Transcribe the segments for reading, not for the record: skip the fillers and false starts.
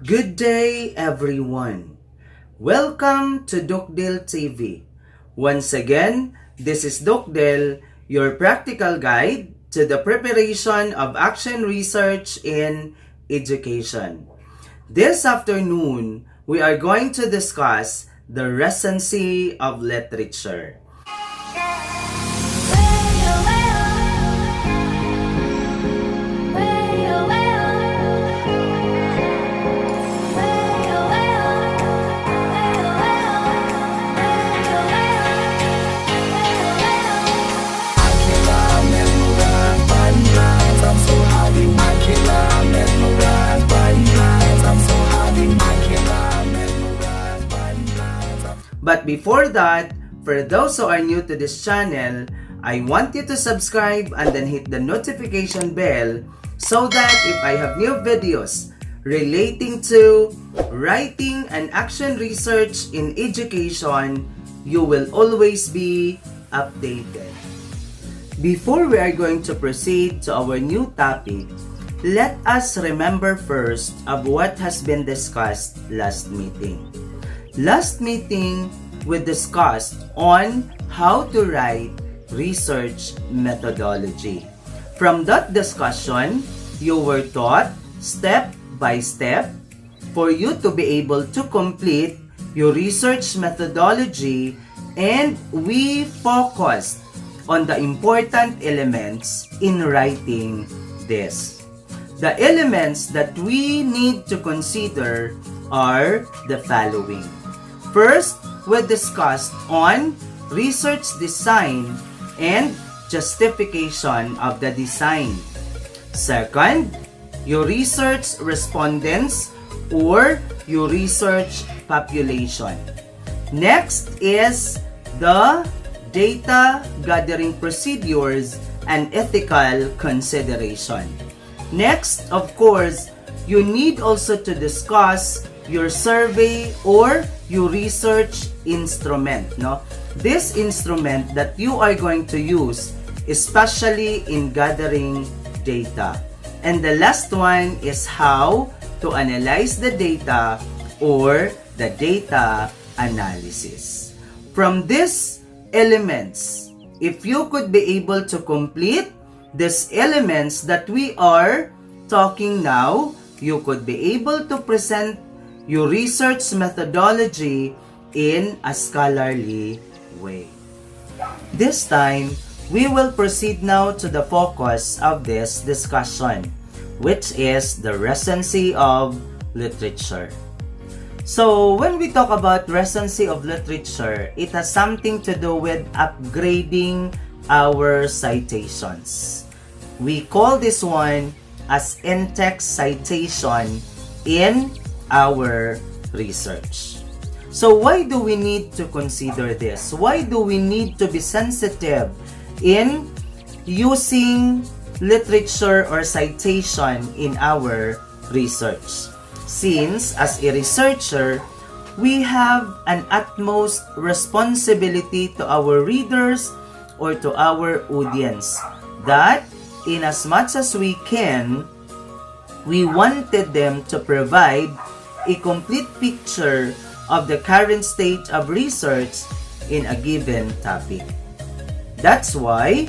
Good day, everyone. Welcome to Dokdel TV. Once again, this is Dokdel, your practical guide to the preparation of action research in education. This afternoon, we are going to discuss the Recency of Literature. But before that, for those who are new to this channel, I want you to subscribe and then hit the notification bell so that if I have new videos relating to writing and action research in education, you will always be updated. Before we are going to proceed to our new topic, let us remember first of what has been discussed last meeting. Last meeting, we discussed on how to write research methodology. From that discussion, you were taught step by step for you to be able to complete your research methodology, and we focused on the important elements in writing this. The elements that we need to consider are the following. First, we discussed on research design and justification of the design. Second, your research respondents or your research population. Next is the data gathering procedures and ethical consideration. Next, of course, you need also to discuss your survey or your research instrument. This instrument that you are going to use, especially in gathering data. And the last one is how to analyze the data or the data analysis. From these elements, if you could be able to complete these elements that we are talking now, you could be able to present your research methodology in a scholarly way. This time, we will proceed now to the focus of this discussion, which is the Recency of Literature. So, when we talk about Recency of Literature, it has something to do with upgrading our citations. We call this one as in-text citation in our research. So why do we need to consider this? Why do we need to be sensitive in using literature or citation in our research? Since as a researcher, we have an utmost responsibility to our readers or to our audience that in as much as we can, we wanted them to provide a complete picture of the current state of research in a given topic. That's why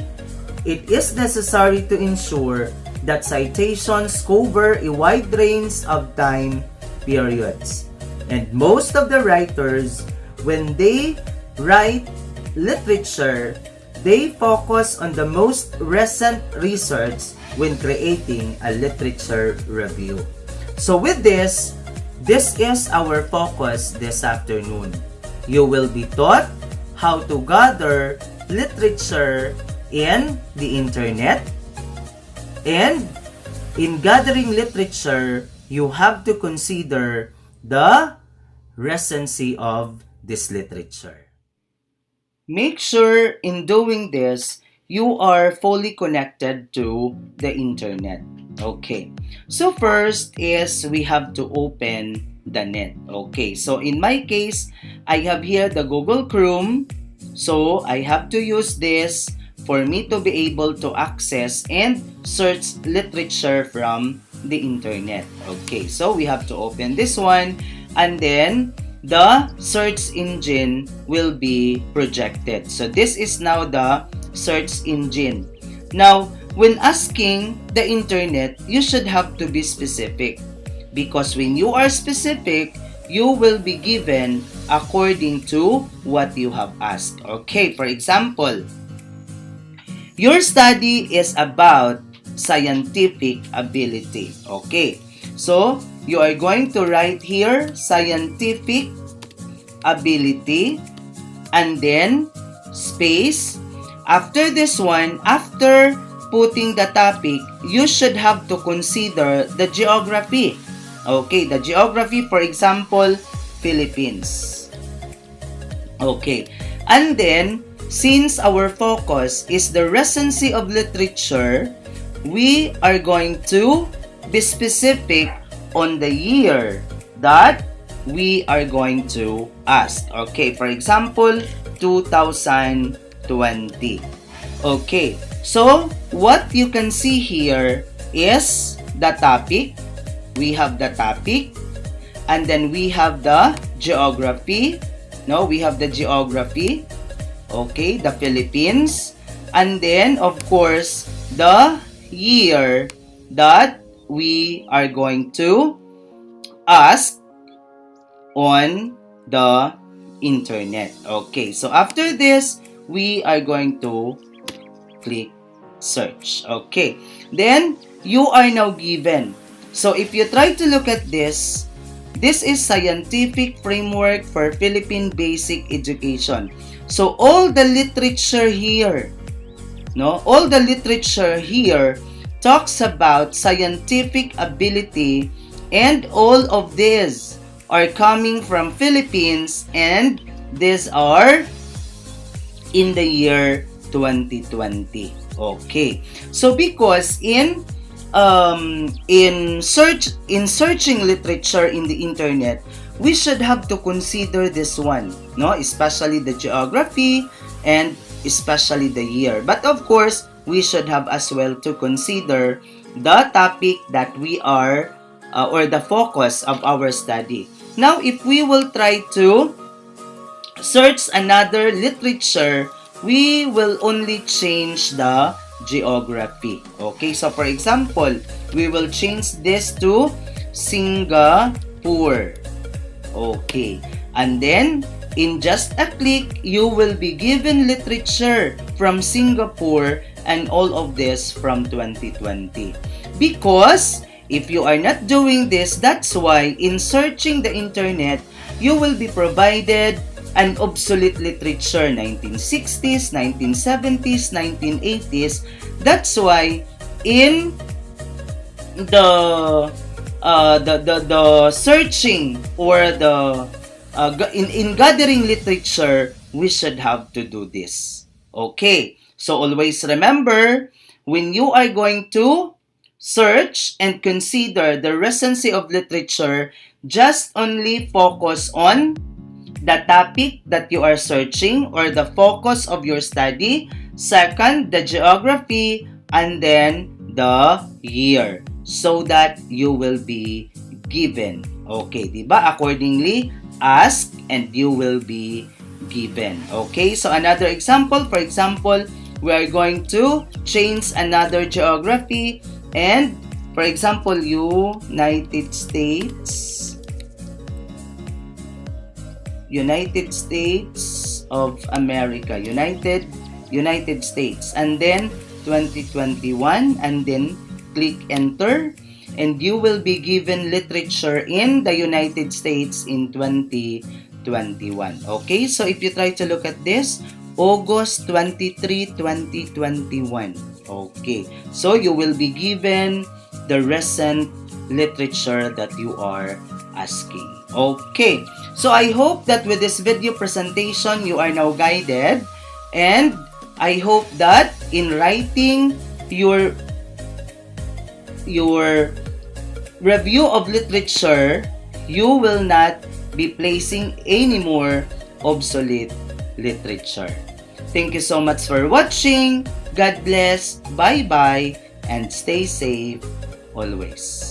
it is necessary to ensure that citations cover a wide range of time periods. And most of the writers, when they write literature, they focus on the most recent research when creating a literature review. So with this is our focus this afternoon. You will be taught how to gather literature in the internet, and in gathering literature, you have to consider the recency of this literature. Make sure in doing this, you are fully connected to the internet. Okay, so first is we have to open the net. Okay, so in my case, I have here the Google Chrome. So I have to use this for me to be able to access and search literature from the internet. Okay, so we have to open this one, and then the search engine will be projected. So this is now the search engine. Now, when asking the internet, you should have to be specific, because when you are specific, you will be given according to what you have asked. Okay, for example, your study is about scientific ability. Okay, so you are going to write here scientific ability and then space. After this one, after putting the topic, you should have to consider the geography. Okay, the geography, for example, Philippines. Okay, and then since our focus is the Recency of Literature, we are going to be specific on the year that we are going to ask. Okay, for example, 2020. Okay, so what you can see here is the topic. We have the topic, and then we have the geography. No, we have the geography. Okay, the Philippines, and then of course the year that we are going to ask on the internet. Okay, so after this, we are going to click search. Okay, then you are now given. So if you try to look at this, this is Scientific Framework for Philippine Basic Education. So all the literature here, all the literature here talks about scientific ability, and all of these are coming from Philippines, and these are in the year 2020. Okay, so because in searching literature in the internet, we should have to consider this one, especially the geography and especially the year. But of course, we should have as well to consider the topic that we are or the focus of our study. Now, if we will try to search another literature, we will only change the geography. Okay, so for example, we will change this to Singapore. Okay, and then in just a click, you will be given literature from Singapore and all of this from 2020. Because if you are not doing this, that's why in searching the internet, you will be provided an obsolete literature, 1960s, 1970s, 1980s. That's why in the searching or the in gathering literature, we should have to do this. Okay, so always remember, when you are going to search and consider the recency of literature, just only focus on the topic that you are searching or the focus of your study. Second, the geography, and then the year, so that you will be given. Okay, diba? Accordingly, ask and you will be given. Okay, so another example, for example, we are going to change another geography, and for example, United States of America, United States, and then 2021, and then click enter, and you will be given literature in the United States in 2021. Okay, so if you try to look at this, August 23, 2021. Okay, so you will be given the recent literature that you are asking. Okay, so I hope that with this video presentation, you are now guided, and I hope that in writing your review of literature, you will not be placing any more obsolete literature. Thank you so much for watching. God bless. Bye-bye. And stay safe always.